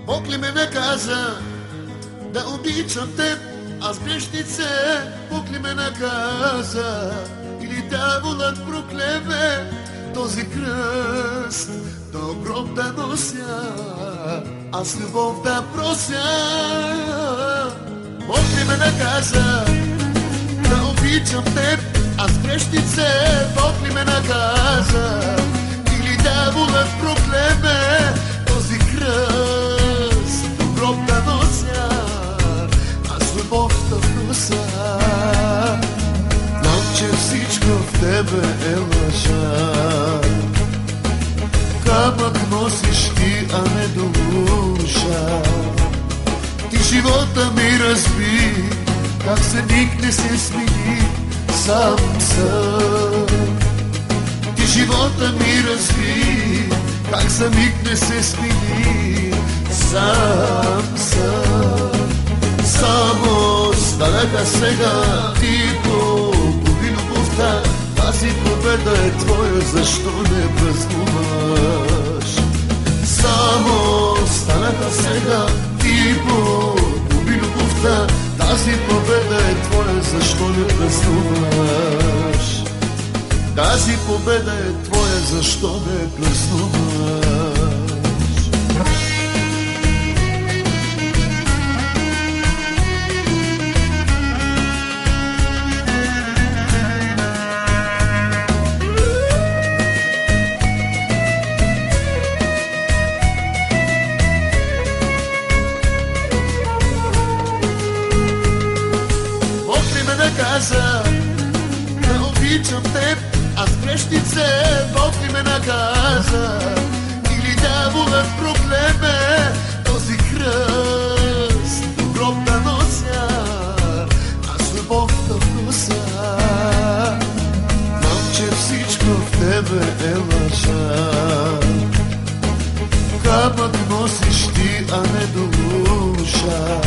Бог ли ме наказа да обичам теб, аз грешнице? Бог ли ме наказа или дяволът проклеме този кръст до гроб да нося, аз любов да прося? Бог ли ме наказа да обичам теб, аз грешнице? Бог ли ме наказа или дяволът проклеме този кръст до гроб да нося, аз любов да прося? Знам, че всичко в тебе е лъжа, камък носиш ти, а не душа. Ти живота ми разби, как за миг не се смени, сам съм. Ти живота ми разби, как за миг не се смени, сам съм. Само станаха сега, ти погуби любовта, тази победа е твоя, защо не празнуваш? Само станаха сега, ти погуби любовта, тази победа е твоя, защо не празнуваш? Тази победа е твоя, защо не празнуваш? Наказа да обичам теб, аз грешнице. Бог ли ме наказа или дяволът проклеме този кръст до гроб да нося, аз любов да прося? Знам, че всичко в тебе е лъжа, камък носиш ти, а не душа.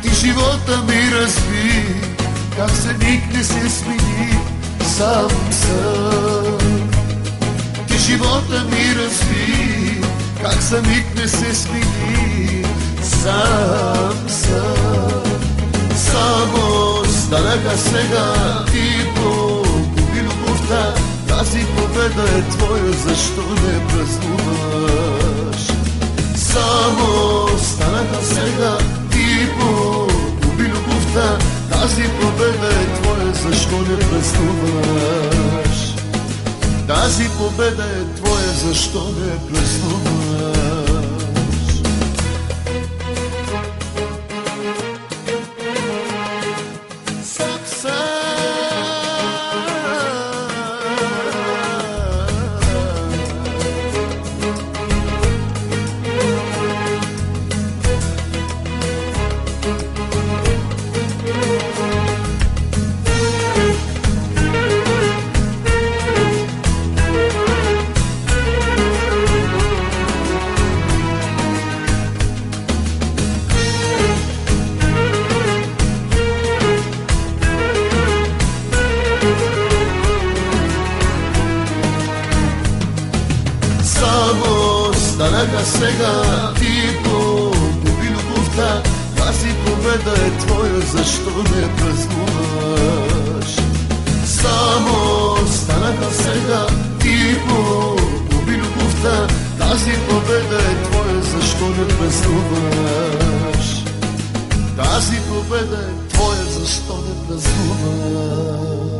Ти живота ми разби, как за миг не се смени, сам съм. Ти живота ми разби, как за миг не се смени, сам съм. Само станаха сега, ти погуби любовта, тази победа е твоя, защо не празнуваш? Само станаха сега, ти погуби любовта, тази победа е твоя, защо не празнуваш? Тази победа е твоя, защо не празнуваш? Станаха сега, ти погуби любовта, тази победа е твоя, защо не празнуваш? Само станаха сега, ти погуби любовта, тази победа е твоя, защо не празнуваш? Тази победа е твоя, защо не празнуваш?